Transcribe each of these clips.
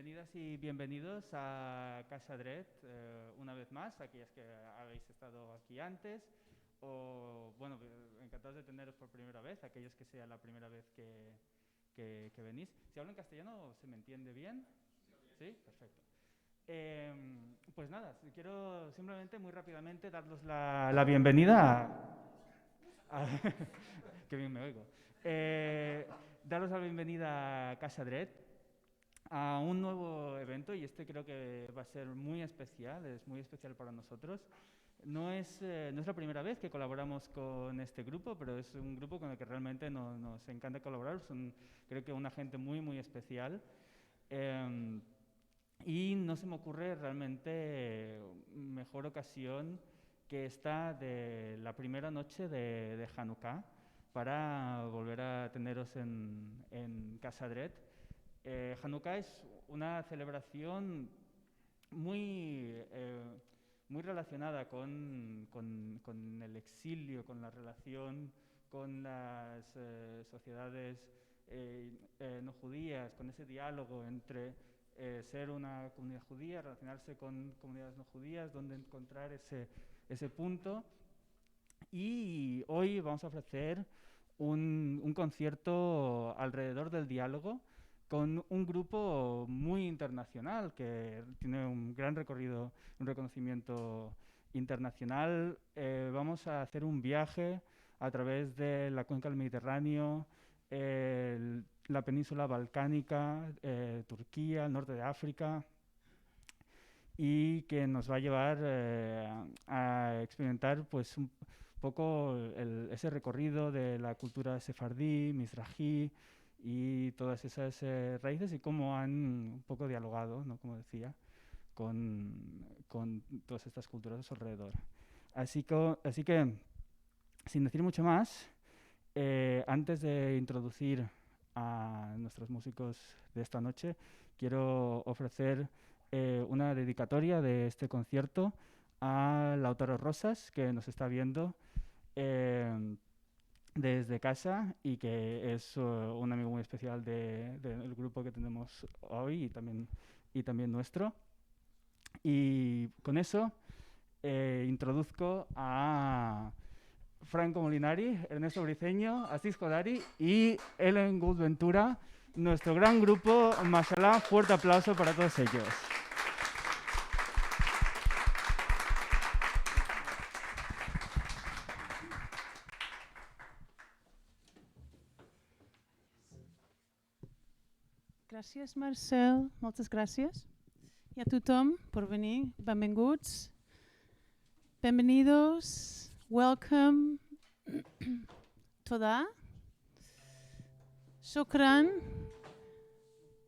Bienvenidas y bienvenidos a Casa Dret, una vez más, aquellas que habéis estado aquí antes, o, bueno, encantados de teneros por primera vez, aquellos que sea la primera vez que venís. Si hablo en castellano, ¿se me entiende bien? Sí, perfecto. Pues nada, quiero simplemente muy rápidamente daros la bienvenida qué bien me oigo. Daros la bienvenida a Casa Dret, a un nuevo evento, y este creo que va a ser muy especial, es muy especial para nosotros. No es la primera vez que colaboramos con este grupo, pero es un grupo con el que realmente nos encanta colaborar. Son, creo que, una gente muy, muy especial. Y no se me ocurre realmente mejor ocasión que esta de la primera noche de Januká para volver a teneros en Casa Dret. Januká es una celebración muy relacionada con el exilio, con la relación con las sociedades no judías, con ese diálogo entre ser una comunidad judía, relacionarse con comunidades no judías, donde encontrar ese punto. Y hoy vamos a ofrecer un concierto alrededor del diálogo con un grupo muy internacional que tiene un gran recorrido, un reconocimiento internacional. Vamos a hacer un viaje a través de la cuenca del Mediterráneo, la península balcánica, Turquía, el norte de África, y que nos va a llevar a experimentar pues un poco ese recorrido de la cultura sefardí, mizrají y todas esas raíces, y cómo han un poco dialogado, ¿no?, como decía, con todas estas culturas a su alrededor. Así que, sin decir mucho más, antes de introducir a nuestros músicos de esta noche, quiero ofrecer una dedicatoria de este concierto a Lautaro Rosas, que nos está viendo desde casa y que es un amigo muy especial del grupo que tenemos hoy y también nuestro. Y con eso introduzco a Franco Molinari, Ernesto Briceño, Asís Codari y Ellen Gould Ventura, nuestro gran grupo Mashalá. Fuerte aplauso para todos ellos. Gràcies, Marcel. Moltes gràcies. I a tothom per venir. Benvinguts. Bienvenidos. Welcome. Toda. Shukran.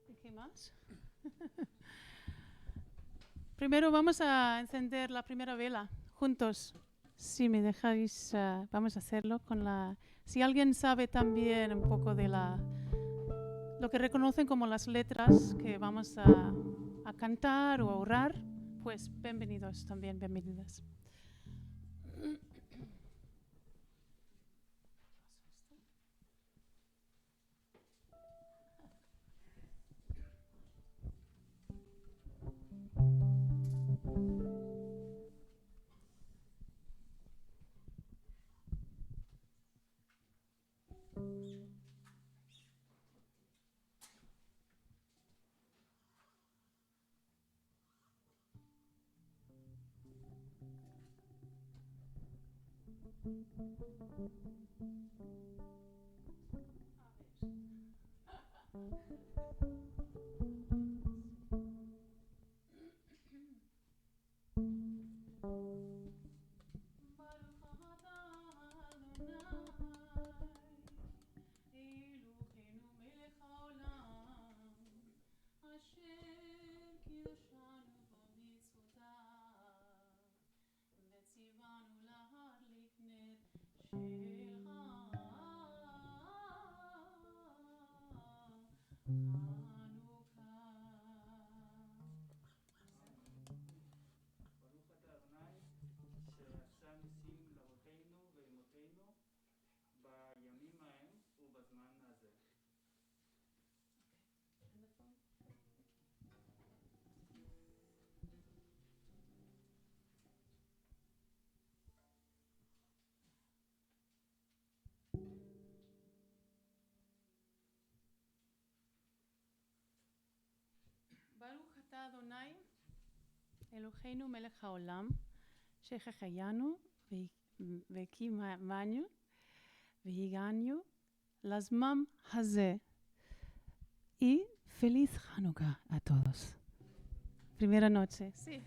¿Y qué más? Primero vamos a encender la primera vela juntos. Si me dejáis, vamos a hacerlo con la... Si alguien sabe también un poco de lo que reconocen como las letras que vamos a cantar o a orar, pues bienvenidos también, bienvenidas. Adonai, Eloheinu melech haolam, shechechayanu, vekimanu, vehiganu, lazmam hazeh. Y feliz Januká a todos. Primera noche. Sí.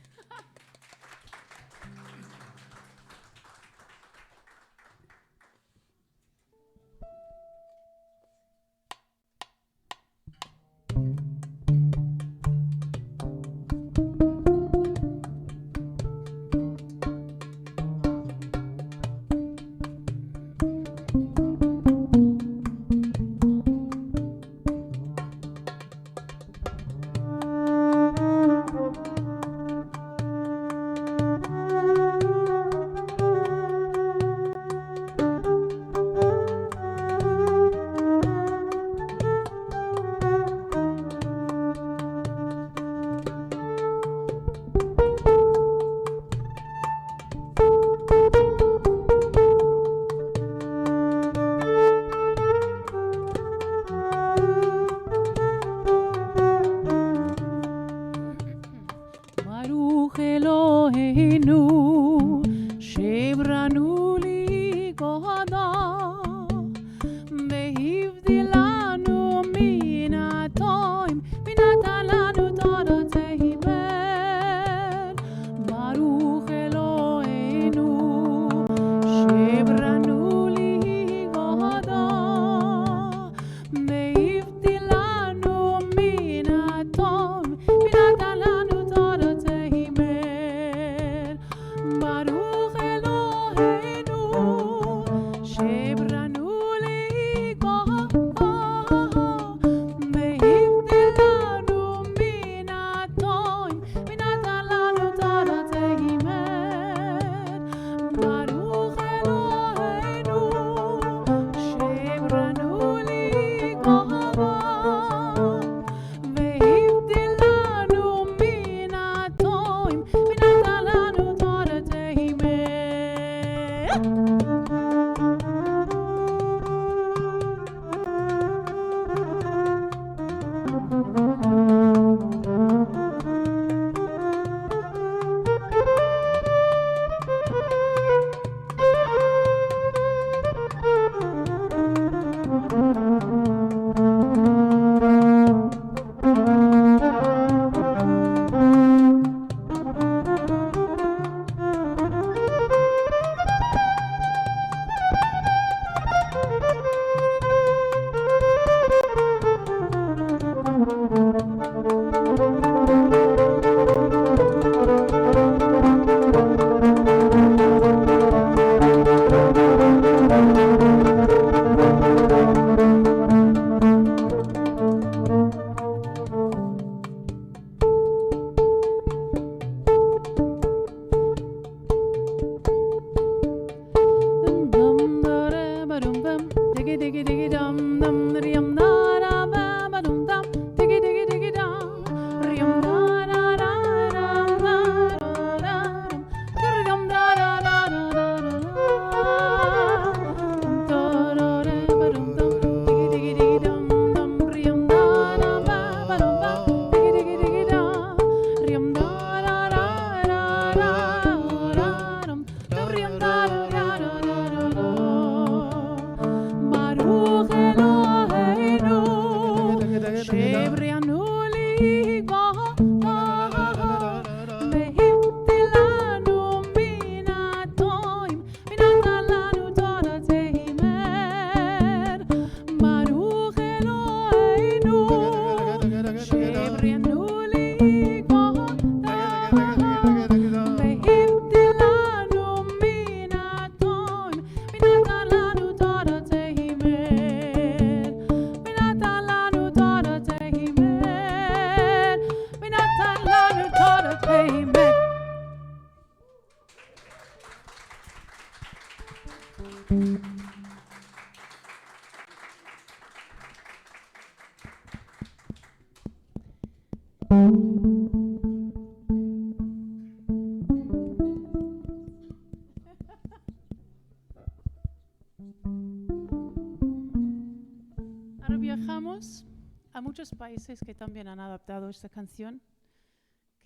Ahora viajamos a muchos países que también han adaptado esta canción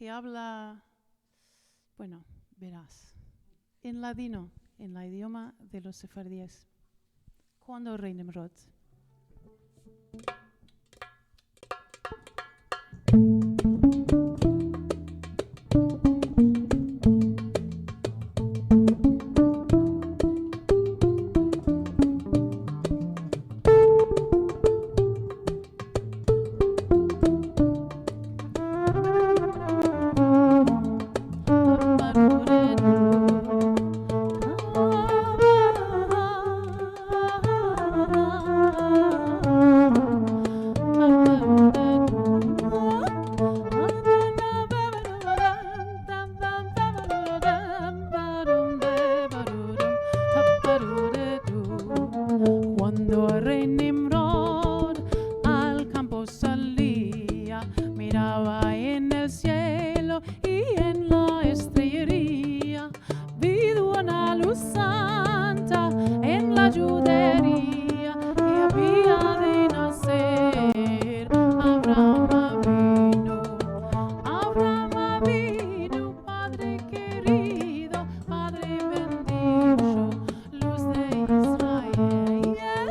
que habla, bueno, verás, en ladino, en el idioma de los sefardíes. Cuando rey Nimrod. Cuando el rey Nimrod al campo salía, miraba en el cielo y en la estrellería, vido una luz santa en la judería, y había de nacer Abraham vino, Padre querido, Padre bendito, luz de Israel.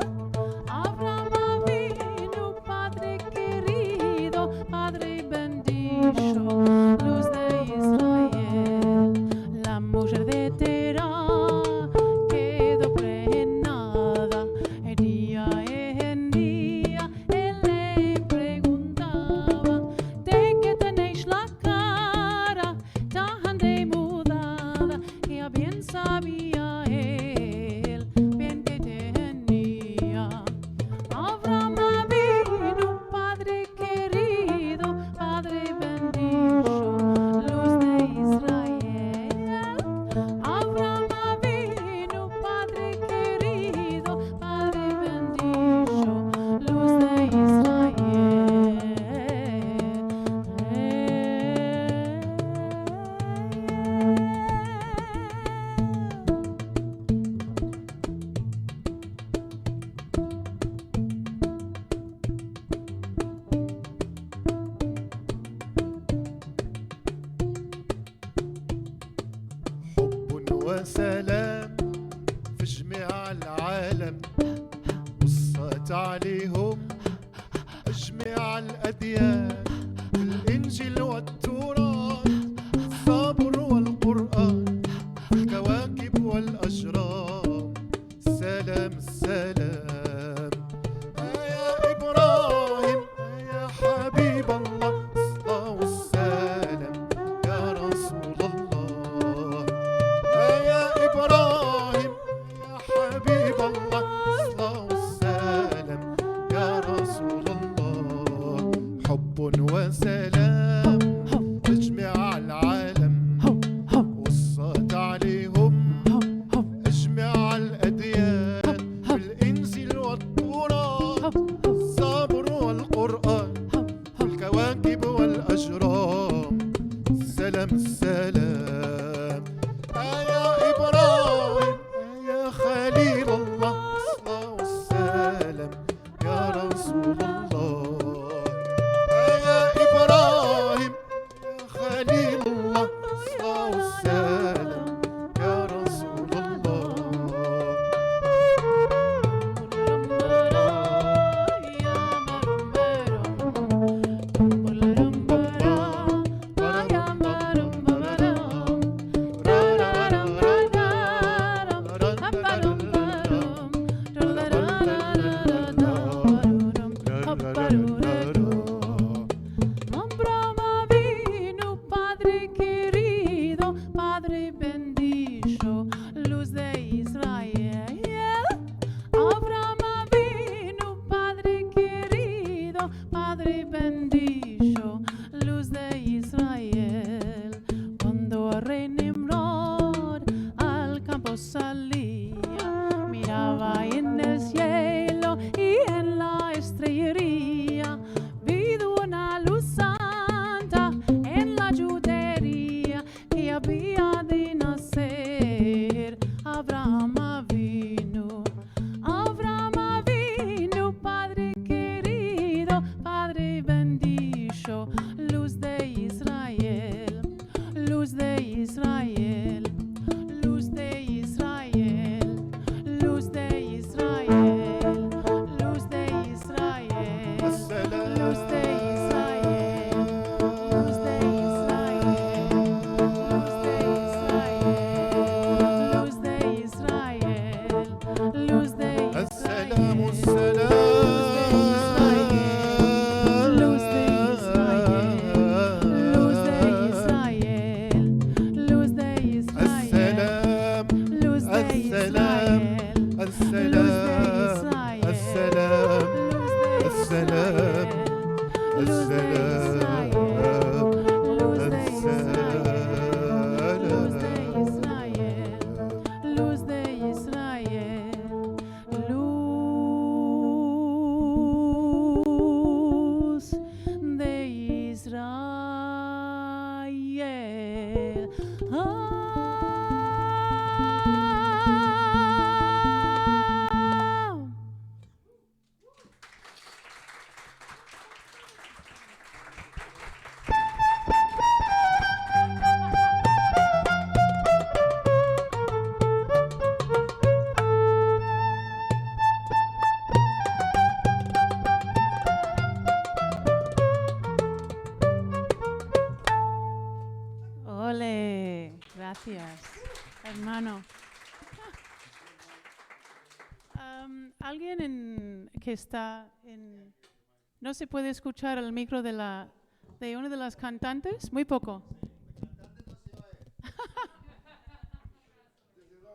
Abraham vino, Padre querido, Padre bendito, luz de Israel. La mujer de Terah quedó preñada, día en día él le preguntaba: ¿de qué tenéis la cara tan demudada? Que bien sabía él, bien que tenía. Abraham vino, Padre querido, Padre bendito, luz de Israel. Abraham vino, Padre querido, Padre bendito, luz de Israel. حب وسلام في جميع العالم، وصت عليهم جميع الأديان، الإنجيل والتوراة، الزبور والقرآن، الكواكب والأجرام. سلام السلام يا إبراهيم يا حبيب الله، الصلاة والسلام يا رسول الله. يا إبراهيم يا حبيب الله، الصلاة والسلام يا رسول الله. حب وسلام تجمع العالم، وصت عليهم جميع الأديان، بالإنجيل والتوراة، الزبور والقرآن، والكواكب والأجرام. سلام السلام يا إبراهيم يا خليل الله، الصلاة والسلام يا رسول الله. يا إبراهيم Ole, gracias, hermano. Alguien que está en... ¿No se puede escuchar el micro de una de las cantantes? Muy poco.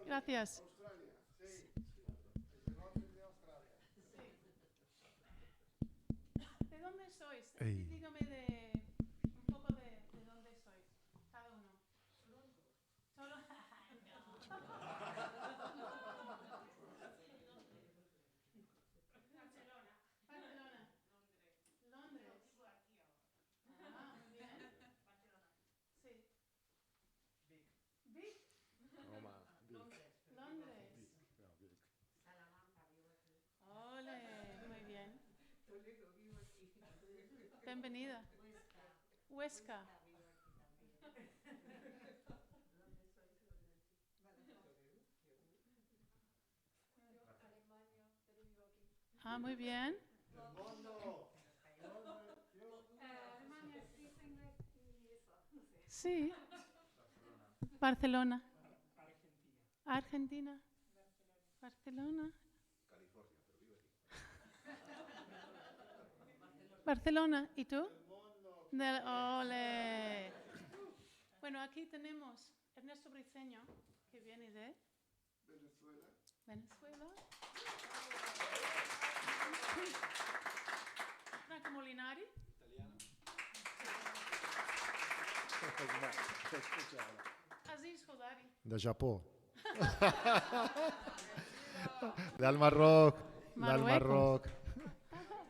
Gracias. ¿De dónde sois? Dígame un poco de dónde sois, cada uno. Solo. Barcelona. Londres. Ah, muy bien. Sí. Big. Londres. Ole, muy bien. Bienvenida. Huesca. Ah, muy bien. Sí. Barcelona. Argentina. Barcelona. Barcelona. ¿Y tú? Ole. Bueno, aquí tenemos Ernesto Briceño, que viene de Venezuela. Franco Molinari. Aziz Hodari. De Japó. Del Marroc. Del Marroc.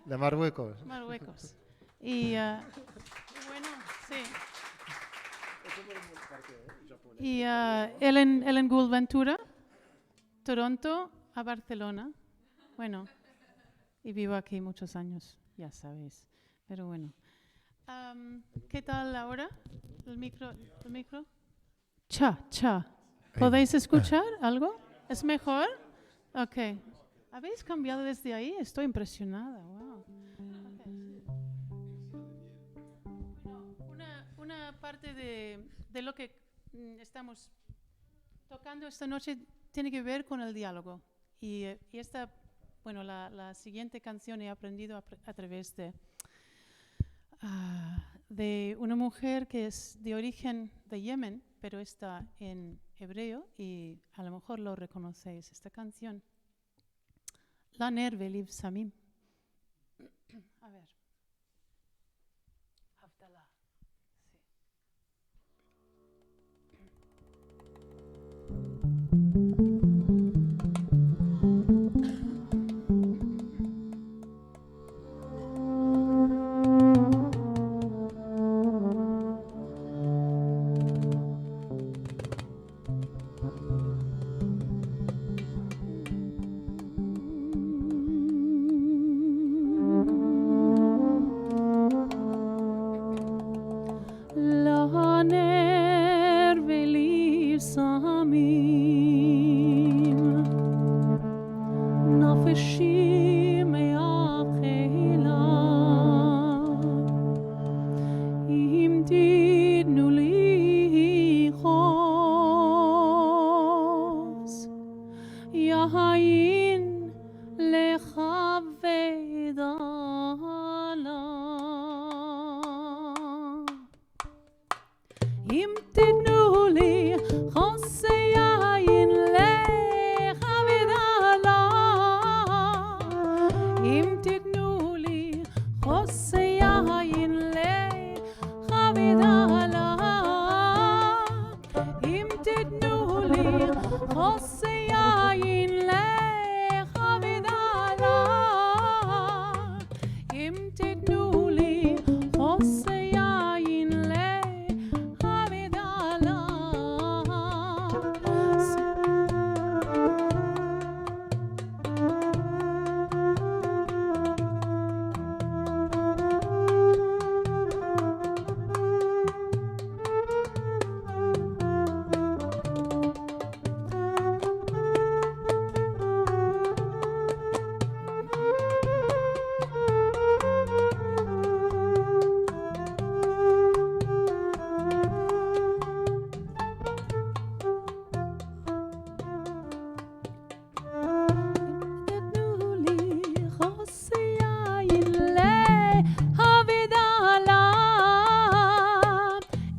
De Marruecos. Marruecos. Y bueno, sí. Y Ellen Gould Ventura, Toronto a Barcelona. Bueno, y vivo aquí muchos años, ya sabéis. Pero bueno. ¿Qué tal ahora? ¿El micro? Cha. ¿Podéis escuchar algo? ¿Es mejor? Ok. ¿Habéis cambiado desde ahí? Estoy impresionada. Wow. Okay. Bueno, una parte de lo que estamos tocando esta noche tiene que ver con el diálogo. Y esta, bueno, la siguiente canción he aprendido a través de una mujer que es de origen de Yemen, pero está en hebreo y a lo mejor lo reconocéis. Esta canción, La Nerve Liv Samim. A ver. Abdallah. Sí.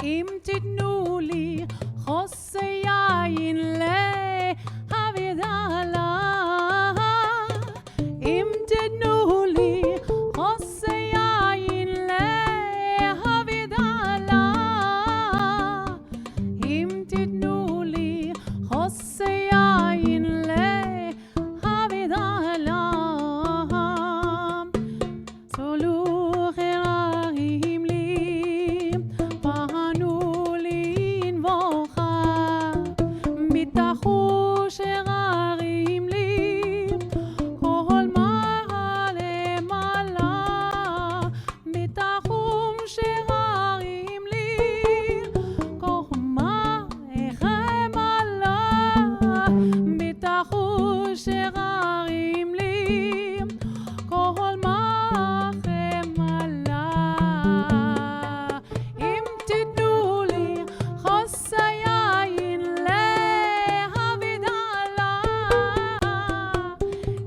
אם תיתנו לי חוס יין להבידלה, אם תיתנו לי חוס יין להבידלה, אם תיתנו לי חוס יין להבידלה, סולו חררים לי פנו לי נבוכה, מתחו שררים לי כל מעלה למעלה, מתחום שררים לי כל מעלה מעלה, מתחו שררים לי כל מעלה מעלה, אם תיתנו לי חוס יין להבידלה,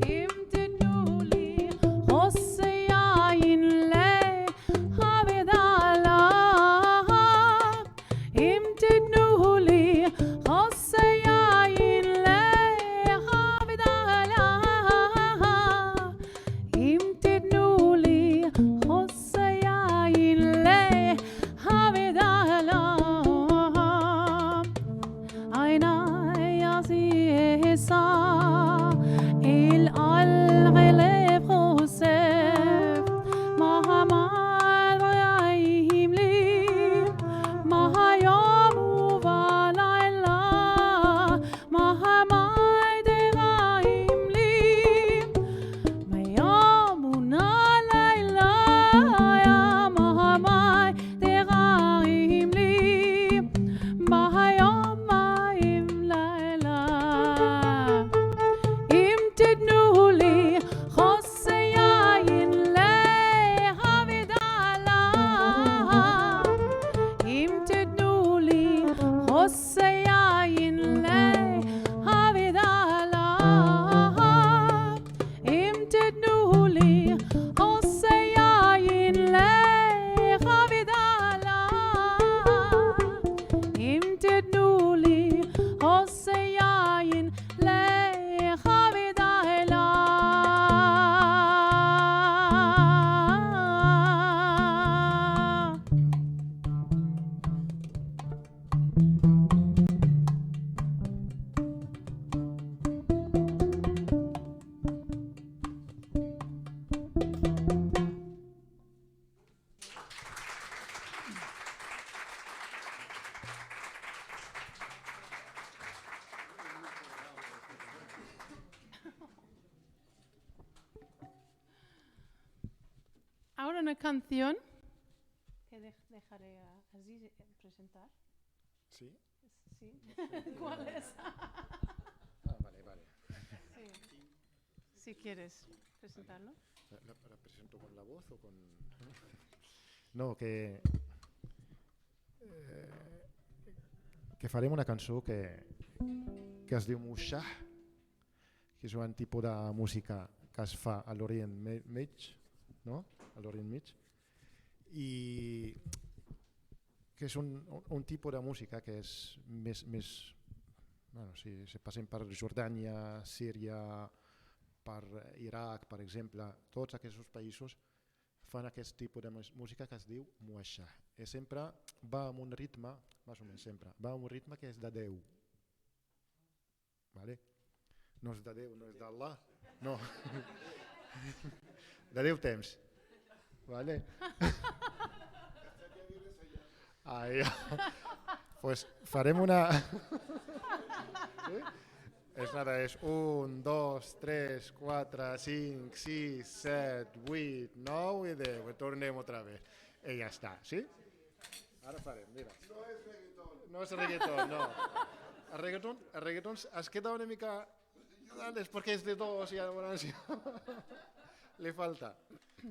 אם תיתנו לי חוס יין להבידלה, אם תיתנו לי חוס יין להבידלה, אם תיתנו לי חוס יין להבידלה, עיניי אעשה אל הלב חושף, מהמל ויהים לי מהיום ובלילה, מהמי דרעים לי מהיום ובלילה, מהמי דרעים לי מהיום ובלילה, אם תיתנו לי חוס יין להבידלה, אם תיתנו לי חוס יין להבידלה, אם תיתנו לי חוס יין להבידלה, אם תיתנו לי חוס יין להבידלה. Ahora una canción que dejaré a Aziz presentar. Sí? Sí. ¿Cuál es? Vale, vale. Sí. Si quieres presentarlo. ¿La presento con la voz o con...? No, que farem una cançó que es diu Mashalá, que és un tipus de música que es fa a l'Orient Mig, no? A l'Orient Mig, i que és un tipus de música que és més bueno, si passem per Jordània, Síria, per Iraq, per exemple, tots aquests països fan aquest tipus de música que es diu Mashalá. I sempre va amb un ritme, més o menys sempre, va amb un ritme que és de Déu. Vale? No és de Déu, no és d'Allah, no. De Déu temps. Vale? Pues farem una... És nada, és 1, 2, 3, 4, 5, 6, 7, 8, 9 i 10. Tornem otra vez. I ja està, ¿sí? Ara farem, mira. No és reggaeton. No és reggaeton, no. El reggaeton es queda una mica... Perquè és de dos i llavors le falta.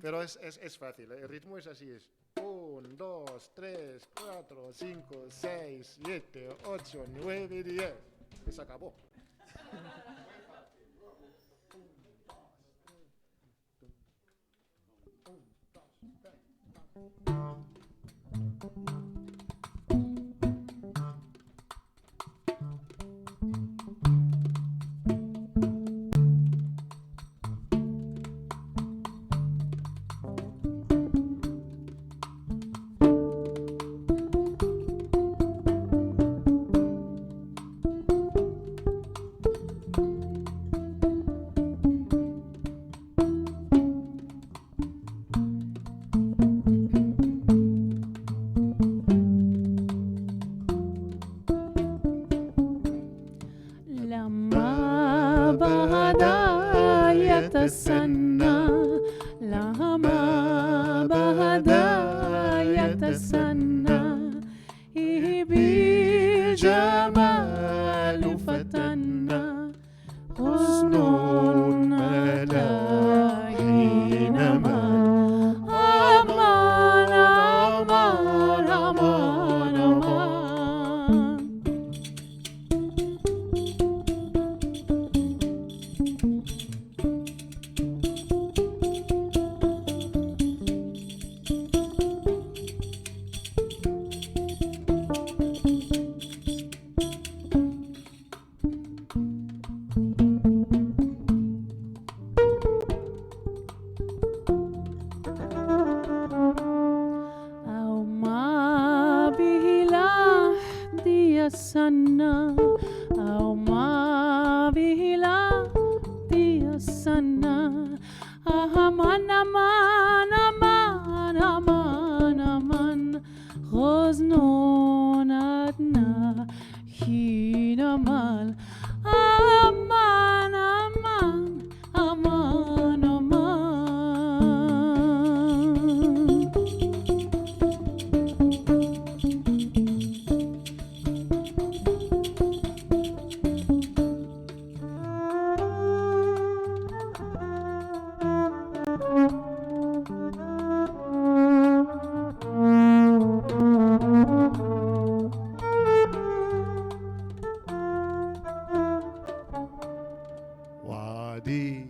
Però és fàcil, el ritme és així, és 1, 2, 3, 4, 5, 6, 7, 8, 9 y 10. Y se acabó. الجمال فتنا حسن ملا حينما أمان أمان أمان أمان. السنة أو ما به لا دي السنة أمان أمان أمان أمان أمان غزنون أدنى حين مال أمان أمان أمان أمان. وعدي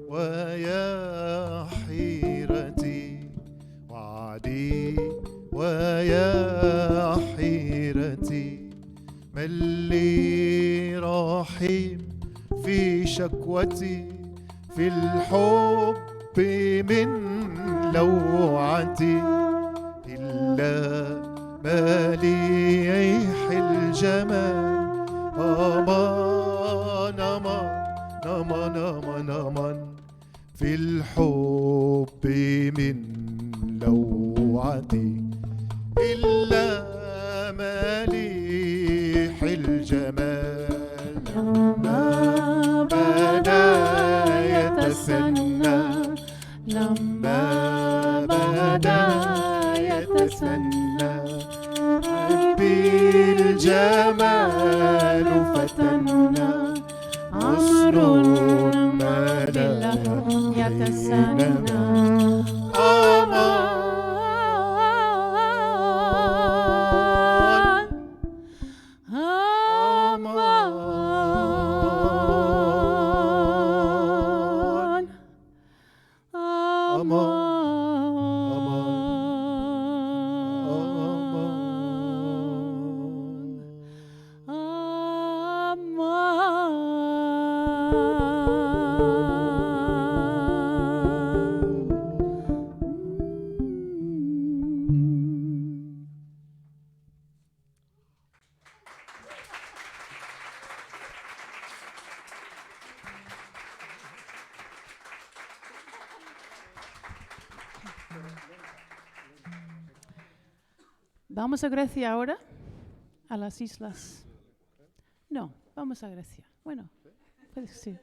ويا حيرتي وعدي ويا حيرتي من لي رحيم في شكوتي في الحب من لوعتي إلا مليح الجمال أمان أمان أمان أمان أمان في الحب من لوعتي إلا مليح الجمال لما بدا يتسنى لما بدا يتسنى بالجمال فتنا عصر ملا يتسنى أمان أمان أمان Vamos a Grecia ahora, a las islas. No, vamos a Grecia. Bueno, puede que sí.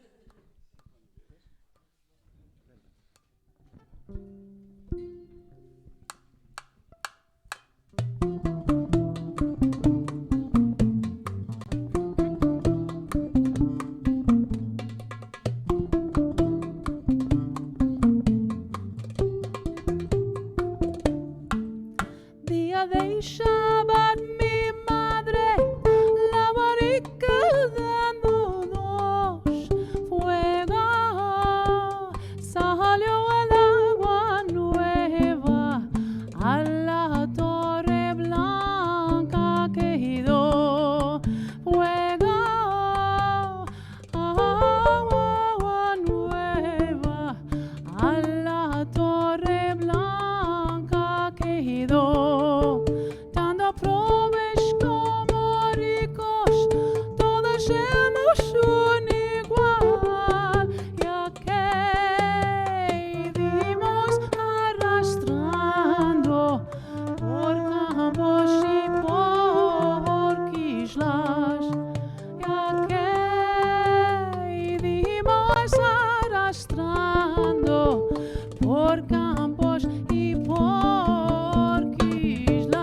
Día de Shabbat, mi madre, la marica dándonos fuego, salió el agua nueva a la torre blanca que quedó fuego, agua nueva a la torre blanca que quedó. Por campos y por islas.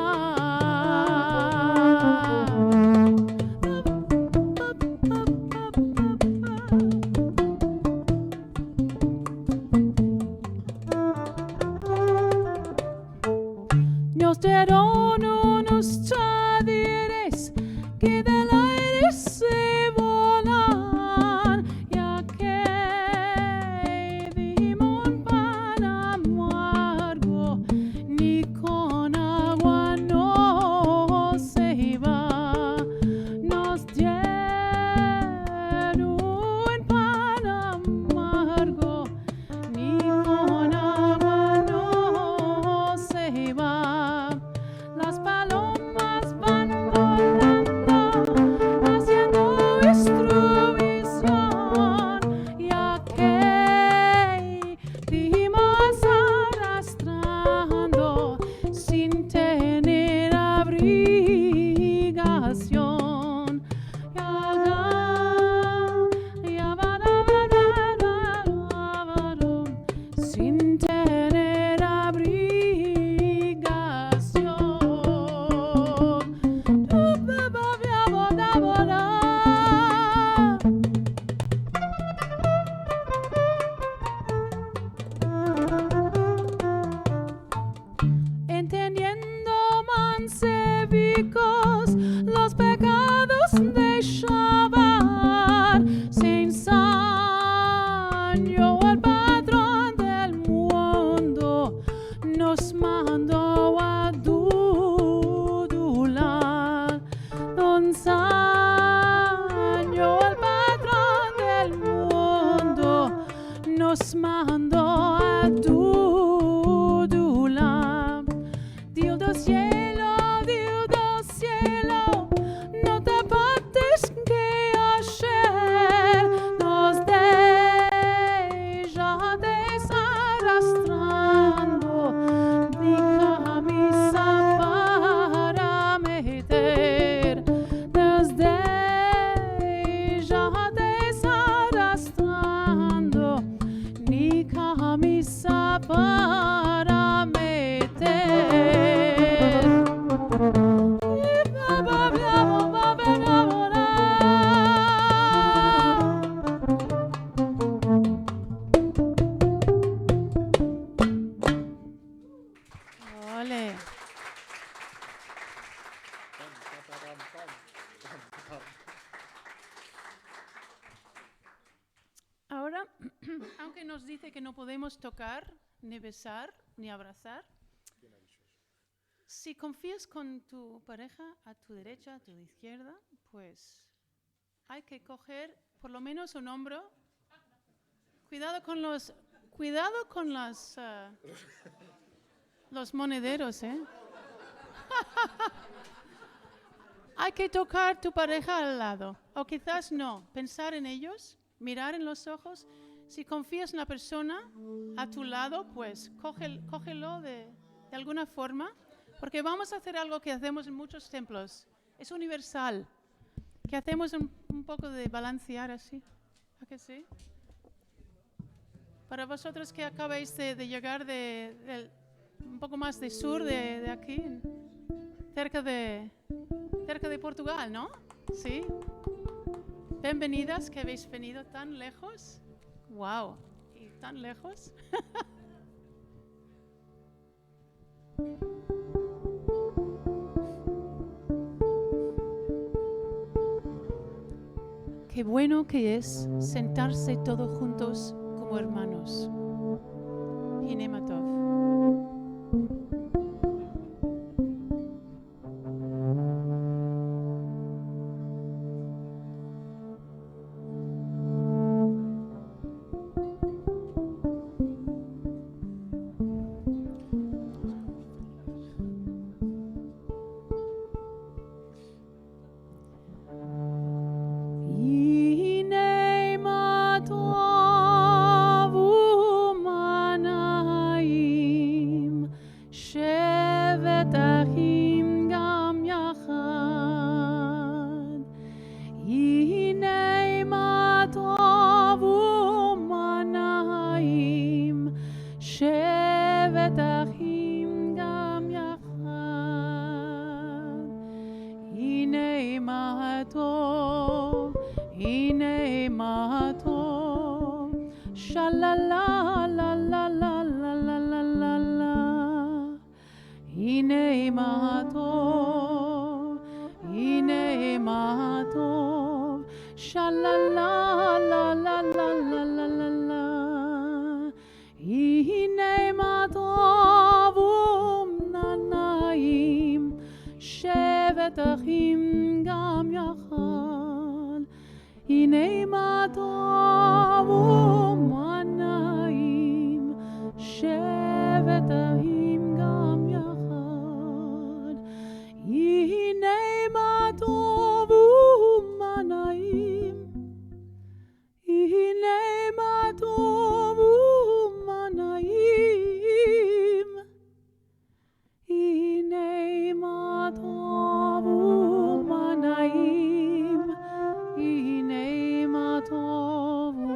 inconcebicos, los pecados deixavar, sin Señor, el patrón del mundo, nos mandó a dudular. Don Señor, el patrón del mundo, nos mandó a dudular. Dios del cielo, no te apartes que ayer nos deja desarrastrando, ni camisa para meter, nos deja desarrastrando, ni camisa para meter. Ole. Ahora, aunque nos dice que no podemos tocar, ni besar, ni abrazar, si confías con tu pareja a tu derecha, a tu izquierda, pues hay que coger por lo menos un hombro. Cuidado con los monederos, ¿eh? Hay que tocar tu pareja al lado, o quizás no, pensar en ellos, mirar en los ojos. Si confías en la persona a tu lado, pues cógelo de alguna forma, porque vamos a hacer algo que hacemos en muchos templos. Es universal, que hacemos un poco de balancear así. ¿A que sí? Para vosotros que acabáis de llegar un poco más de sur de aquí, cerca de Portugal, ¿no? Sí. Bienvenidas, que habéis venido tan lejos. Wow, y tan lejos. Qué bueno que es sentarse todos juntos como hermanos. Hinematov.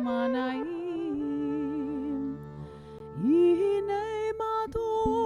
Manaim, Ine Mato.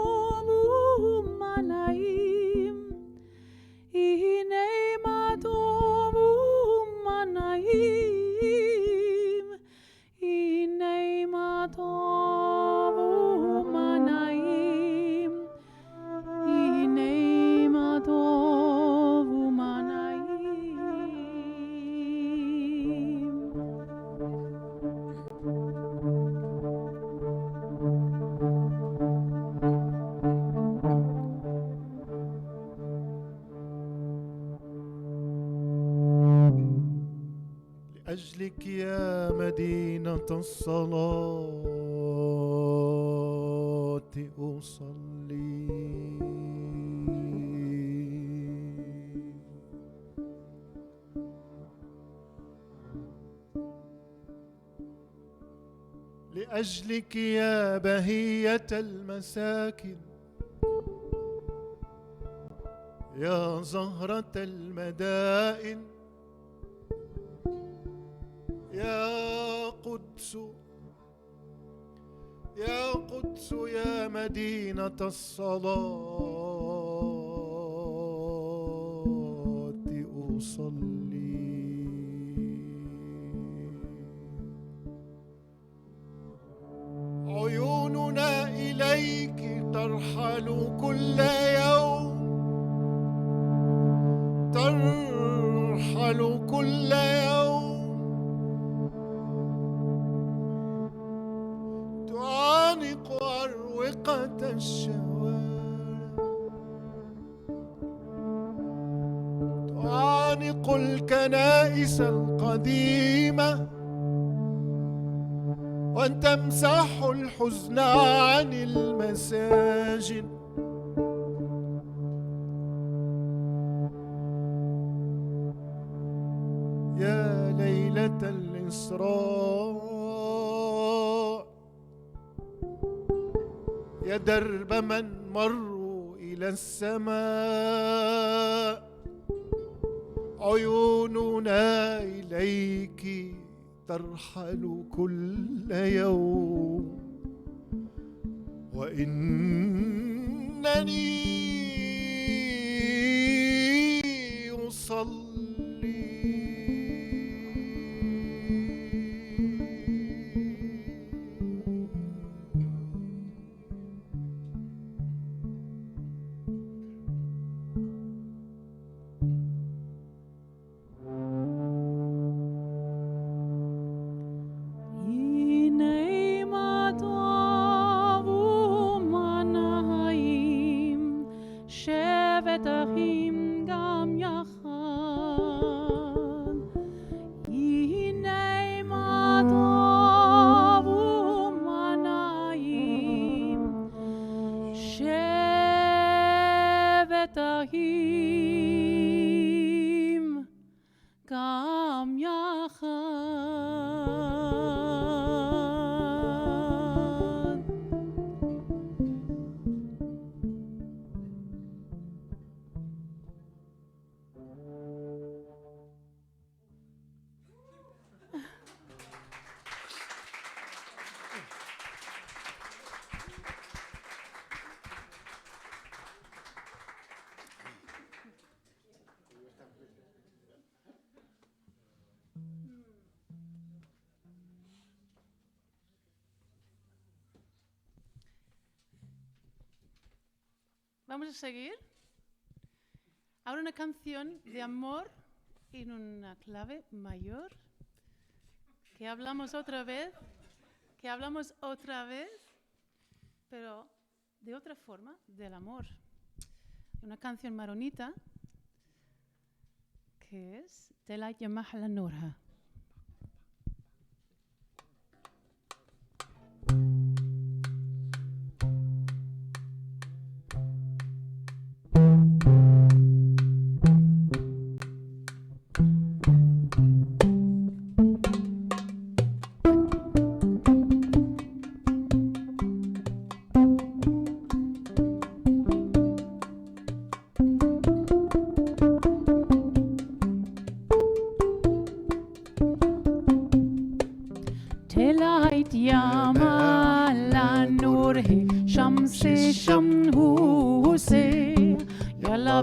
لأجلك يا مدينة الصلاة أصلي لأجلك يا بهية المساكن يا زهرة المدائن يا قدس يا قدس يا مدينة الصلاة أصلي عيوننا إليك ترحل كل يوم ترحل كل يوم تعانق أروقة الشوارع تعانق الكنائس القديمة وتمسح الحزن عن المساجد يا ليلة الإسراء يا درب من مروا إلى السماء عيوننا إليك ترحل كل يوم وإنني أصلي Vamos a seguir. Ahora una canción de amor en una clave mayor. Que hablamos otra vez, pero de otra forma, del amor. Una canción maronita que es de la Mashalá Norha.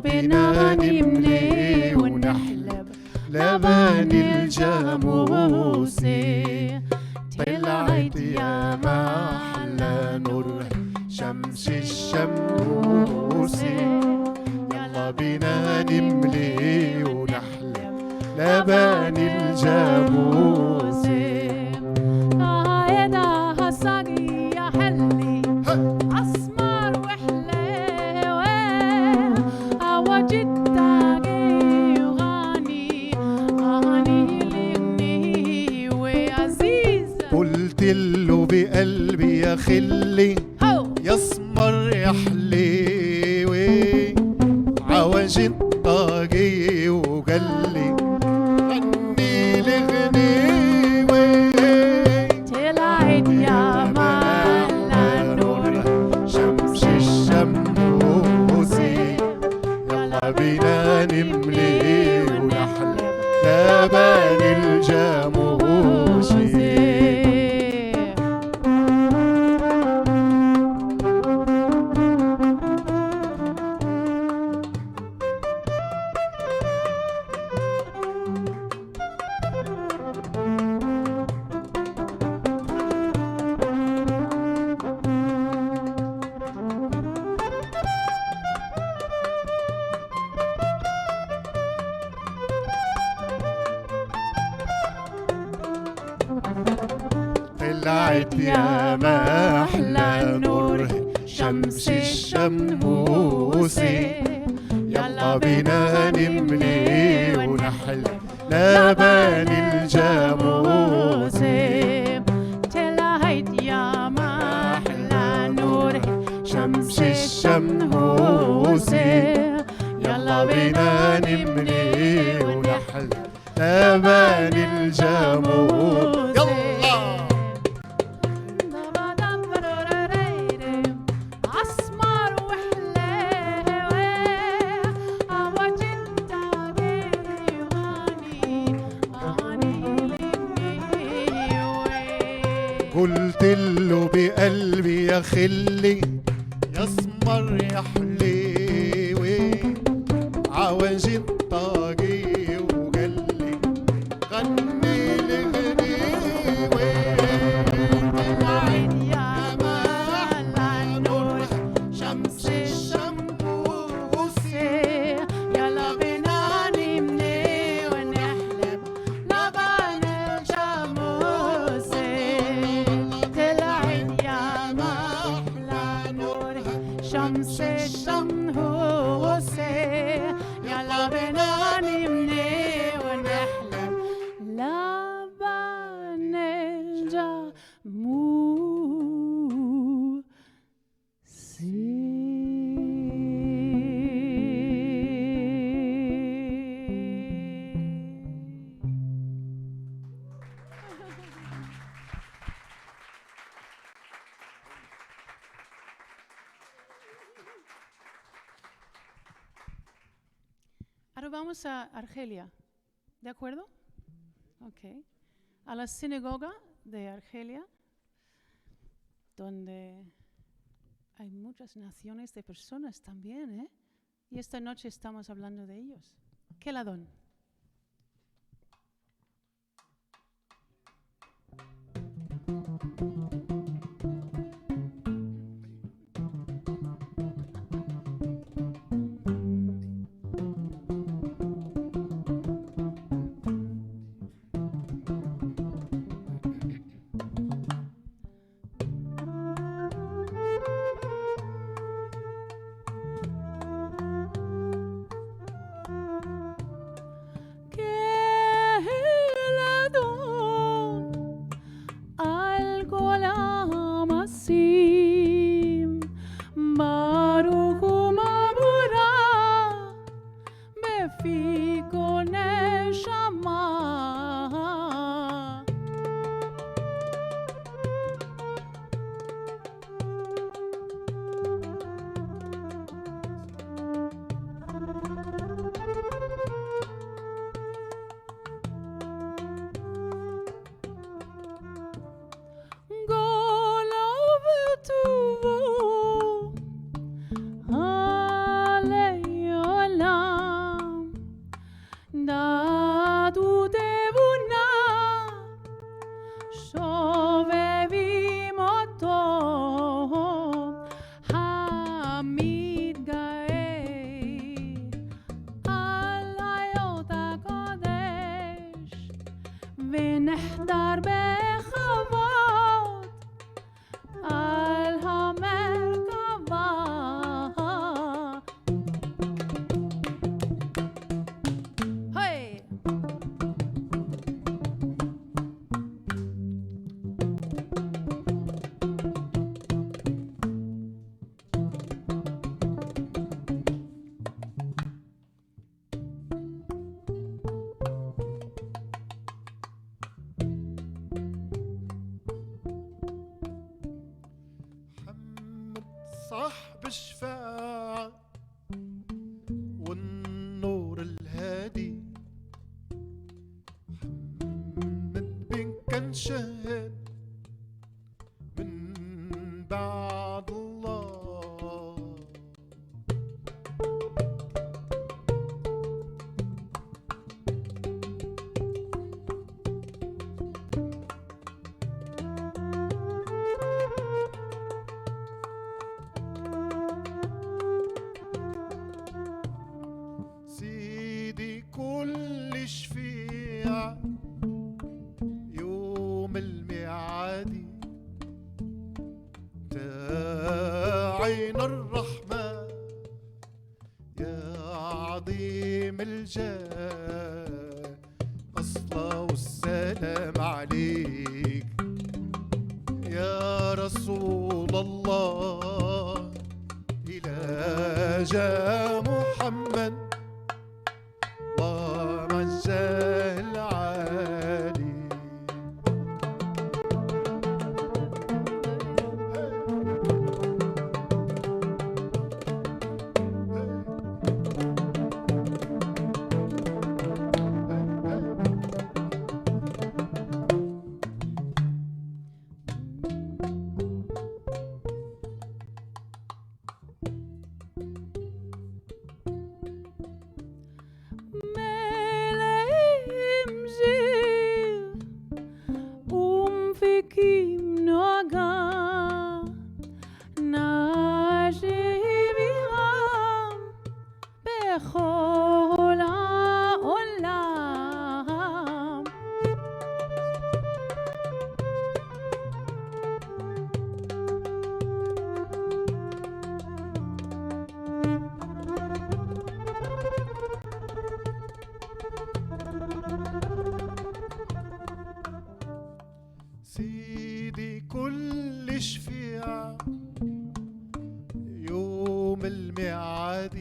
بنا نملي ونحلب لبن الجاموس طلعت يا محلى نور شمس الشموس يلا بنا نملي ونحلب لبن الجاموس قاعدة هالساقي يا حلي أسمر وحلوة وجدك يغني أغاني لمني خلي هو يسمر يا حليوي عوج الطاقية وقلي غني لي غنيوي طلعت يا مالا نور شمس الشموسي يلا بينا نملي ونحلى لبن الجاموسي طلعت يا محلى نور شمس الشموسي يلا بينا نملي ونحلى لبن الجاموسي طلعت يا محلى نور شمس الشموسي يلا بينا نملي ونحلى لبن الجاموسي يلا أسمر وحلاوة عوج الطاقية غني للنيوة قلت له بقلبي يا خلي يسمر يا حليوي عوج الطاقية وقلي غني لي غنيوي طلعت يا محلى نور شمس الشموسي يلا بينا نمني ونحلب لبن الجاموسي طلعت يا محلى نور شمس الشموسي يلا بينا نمني ونحلب لبن Ahora vamos a Argelia, ¿de acuerdo? Ok. A la sinagoga de Argelia, donde hay muchas naciones de personas también, ¿eh? Y esta noche estamos hablando de ellos. ¿Qué ladón? ونحضر بخوات المركبات هاي واشفع والنور الهادي محمد بن كنشان من بعد الله. سيدي كل شفيع يوم الميعاد عين الرحمة يا عظيم الجاه الصلاة والسلام عليك يا رسول الله. إلى جاء محمد الله مجاه العالي. سيدي كل شفيع يوم الميعاد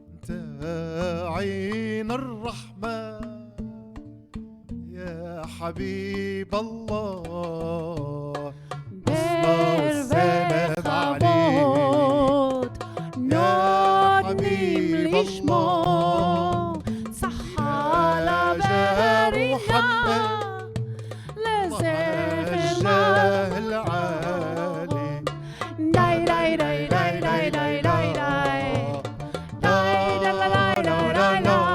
انت عين الرحمة يا حبيب الله. الصلاة والسلام عليك يا حبيب الله. صحالة محمد مجاه العالي. داي داي داي داي داي داي داي داي داي داي داي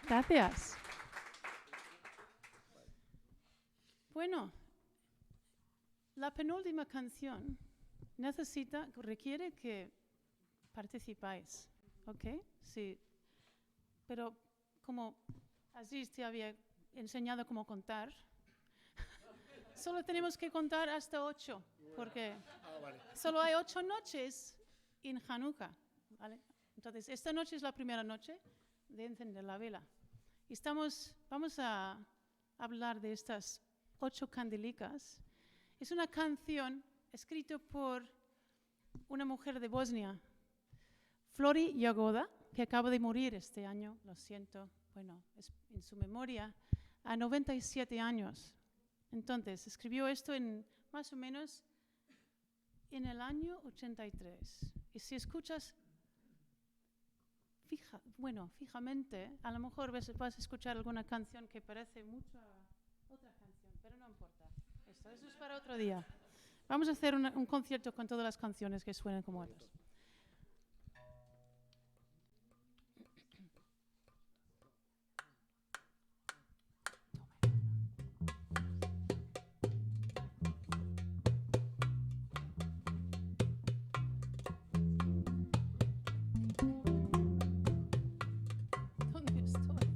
Gracias. Bueno, la penúltima canción requiere que participáis, ¿ok? Sí. Pero como Aziz te había enseñado cómo contar, solo tenemos que contar hasta 8, porque solo hay 8 noches en Januká, ¿vale? Entonces, esta noche es la primera noche de encender la vela. Y vamos a hablar de estas 8 candelicas. Es una canción escrita por una mujer de Bosnia, Flori Jagoda, que acaba de morir este año, lo siento, bueno, es en su memoria, a 97 años. Entonces, escribió esto más o menos en el año 83. Y si escuchas fijamente, a lo mejor vas a escuchar alguna canción que parece mucho a otra canción, pero no importa. Eso es para otro día. Vamos a hacer un concierto con todas las canciones que suenan como otras. ¿Dónde estoy?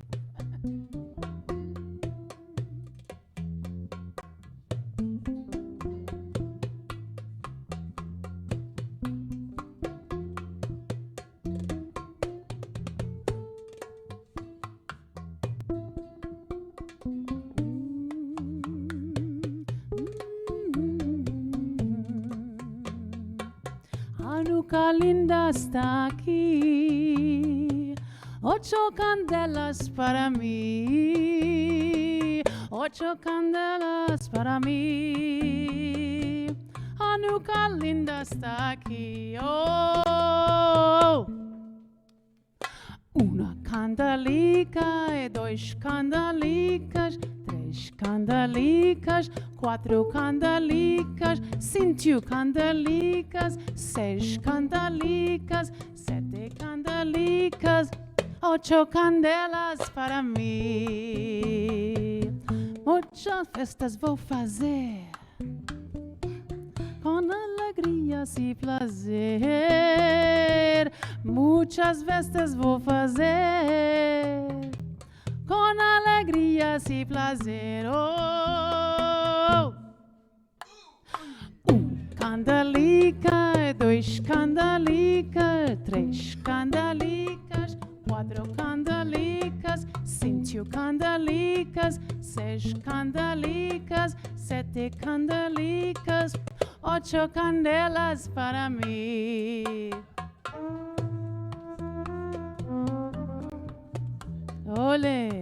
Januká linda está aquí. 8 candelas para mí. 8 candelas para mí. Januká linda está aquí. Oh. Una candelica, 2 candelicas, 3 candelicas, 4 candelicas, 5 candelicas, 6 candelicas, 7 candelicas, 8 candelas para mim. Muitas festas vou fazer com alegria e prazer. Muitas festas vou fazer com alegria e prazer. Oh! Candelica, 2 candelicas, 3 candelicas, 4 candelicas, 5 candelicas, 6 candelicas, 7 candelicas, 8 candelas para mim. Olé!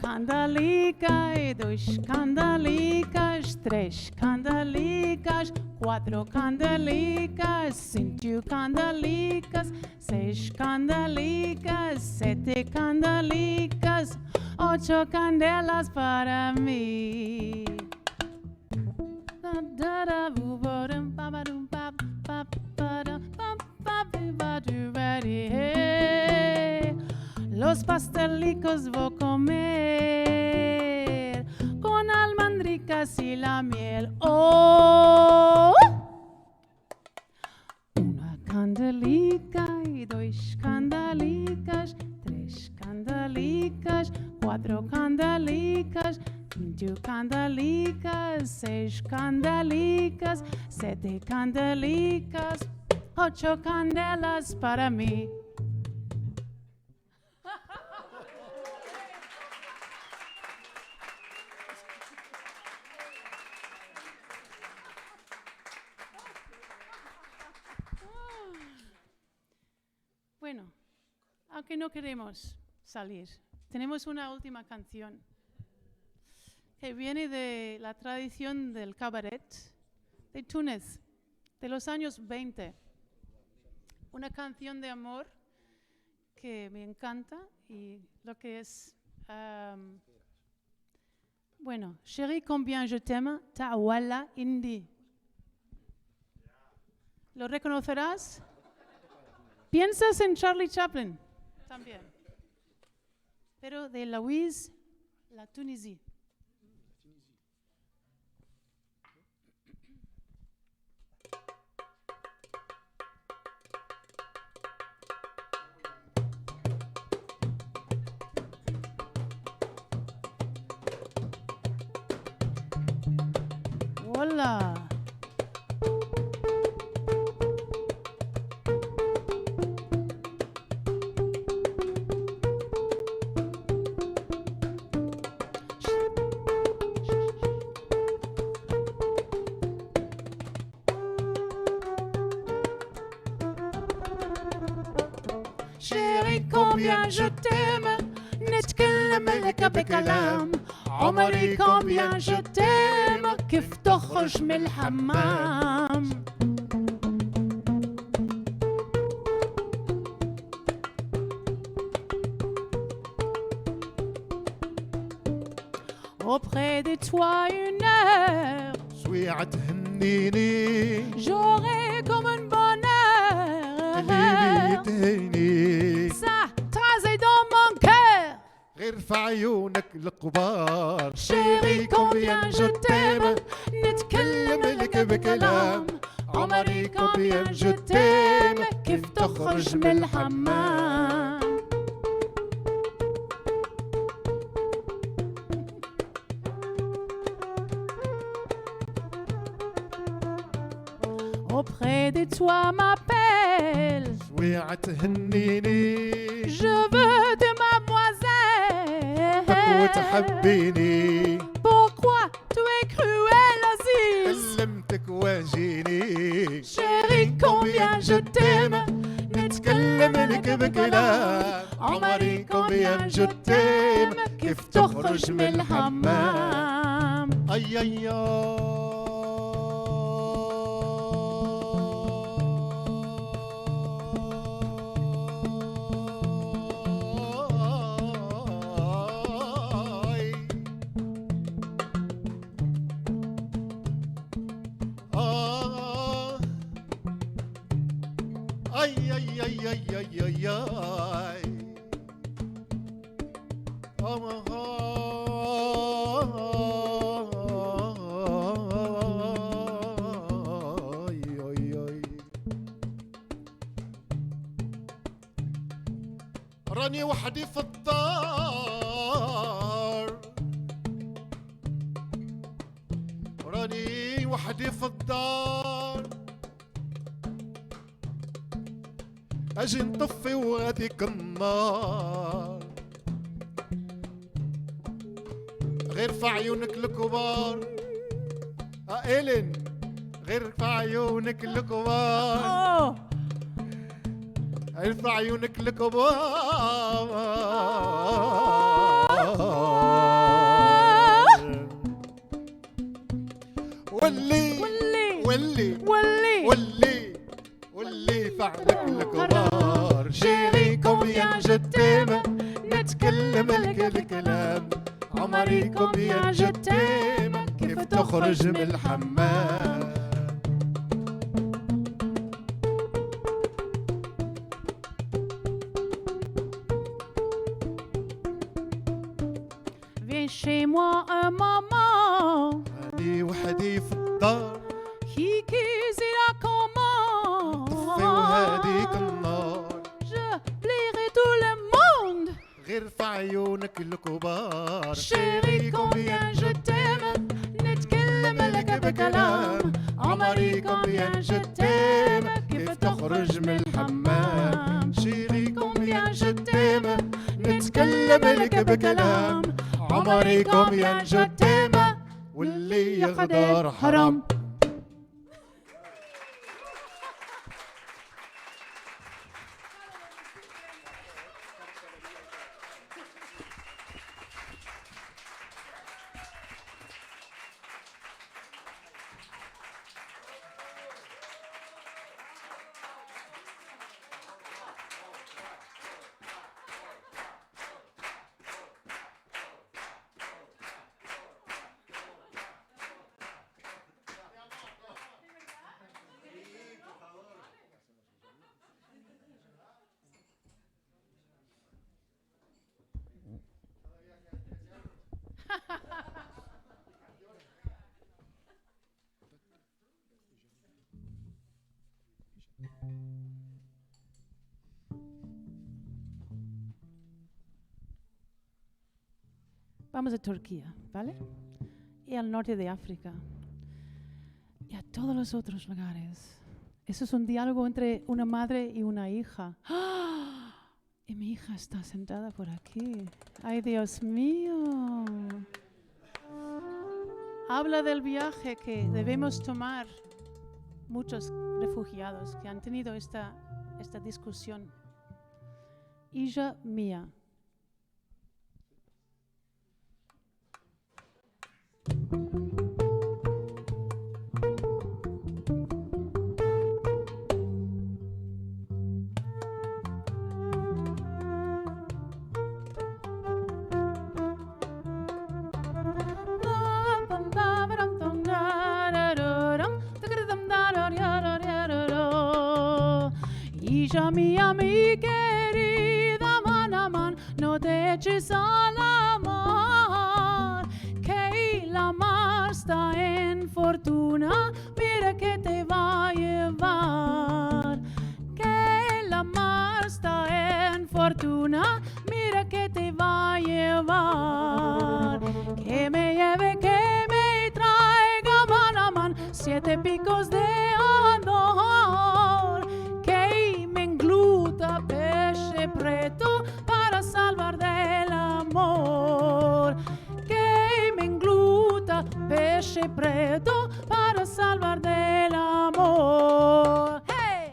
Candelica, 2 candelicas, 3 candelicas, 4 candelicas, 5 candelicas, 6 candelicas, 7 candelicas, 8 candelas para mim. Los pastelicos voy a comer con almendricas y la miel. Oh, una candelica, 2 candelicas, 3 candelicas, 4 candelicas, 5 candelicas, 6 candelicas, 7 candelicas, 8 candelas para mí. Bueno, aunque no queremos salir, tenemos una última canción que viene de la tradición del cabaret de Túnez, de los años 20. Una canción de amor que me encanta y lo que es, bueno, Chérie, combien je t'aime, ta'wala indi. ¿Lo reconocerás? Piensas en Charlie Chaplin también, pero de Louise, la Tunisie. Hola. Chérie, combien je t'aime, نتكلم لك بكلام. عمري combien je t'aime, كيف تخرج من الحمام. Auprès de toi une heure, شويعة تهنيني j'aurai comme un bonheur اللي بيتهيني s'artaser dans mon cœur. غير في عيونك الكبار Chérie, combien je t'aime, نتكلم لك بكلام. عمري combien je t'aime, كيف تخرج من الحمام. Auprès de toi m'appelle, شويعة تهنيني je veux de mademoiselle. وتحبيني Pourquoi tu es cruel, Aziz? كلمتك واجيني Chérie, combien je t'aime, نتكلم لك بكلام عمري combien je t'aime كيف تخرج من الحمام أي أي راني وحدي في الدار راني وحدي في الدار اجي نطفي وغاديك النار غير في عيونك الكبار إيلين غير في عيونك الكبار غير في عيونك الكبار واللي واللي واللي واللي واللي فعلك الكبار شيري كومبيان جو تيم نتكلم لك الكلام عمري كومبيان جو تيم كيف تخرج من الحمام Viens chez moi un moment. هادي وحدي في الدار Qui cuisine comment? طفي وهاديك النار Je plierai tout le monde. غير في عيونك الكبار Chérie, combien je t'aime. نتكلم لك بكلام. عمري combien je t'aime. كيف تخرج من الحمام. شيري Combien je t'aime. نتكلم لك بكلام عمري كومبيان جو تيم واللي يقدر حرام Vamos a Turquía, ¿vale? Y al norte de África. Y a todos los otros lugares. Eso es un diálogo entre una madre y una hija. ¡Ah! Y mi hija está sentada por aquí. ¡Ay, Dios mío! Habla del viaje que debemos tomar muchos refugiados que han tenido esta discusión. Hija mía. Hija mía, mi querida, man a man, no te eches a la mar, que la mar está en fortuna, mira que te va a llevar. Que la mar está en fortuna, mira que te va a llevar. Que me lleve, que me traiga, man a man, 7 picos de andor, que me engluta peche preto para salvar del amor. Que me engluta peche preto para salvar del amor. ¡Hey!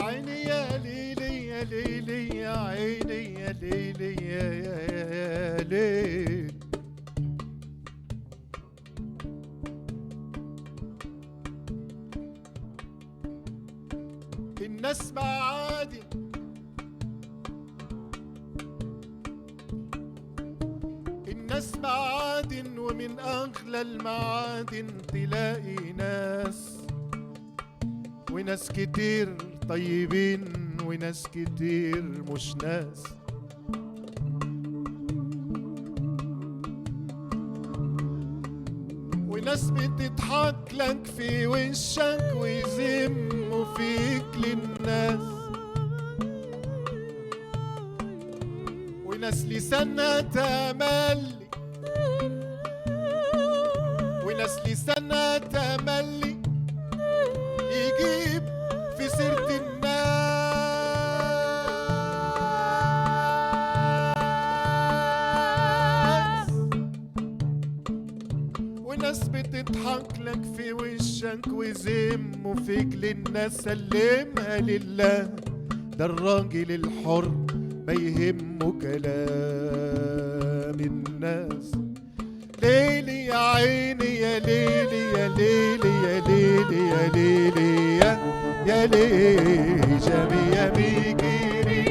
عيني يا ليلي يا ليلي يا عيني يا ليلي يا ليل. الناس معادن الناس معادن ومن أغلى المعادن تلاقي ناس، وناس كتير طيبين وناس كتير مش ناس. وناس بتضحك لك في وشك ويذموا فيك للناس، وناس لسانها تملي وناس لسانها تملي يجيب في سيرة الناس. وناس بتضحك لك في وشك ويذموا فيك للناس. سلمها لله، ده الراجل الحر ما يهمه كلام الناس. ليلي يا عيني يا ليلي يا ليلي يا ليلي يا ليلي يا ليلي جمي يا ميكيري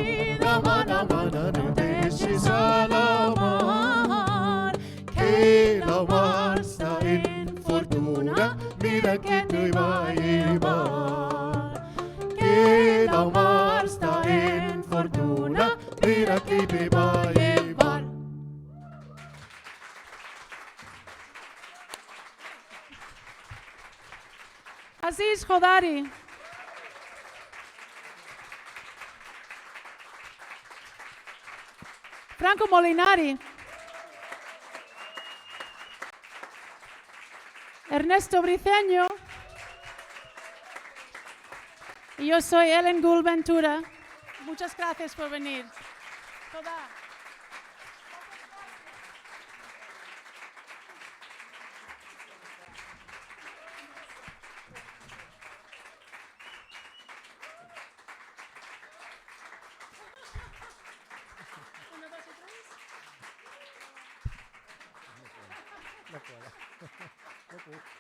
نمانا مانا ندشي سالامار. Que la mar está en fortuna, mira que te va a llevar. Que la mar está en fortuna, mira que te va a llevar. Aziz Khodari. Franco Molinari. Ernesto Briceño. Y yo soy Ellen Gul Ventura. Muchas gracias por venir. Toda. No puedo.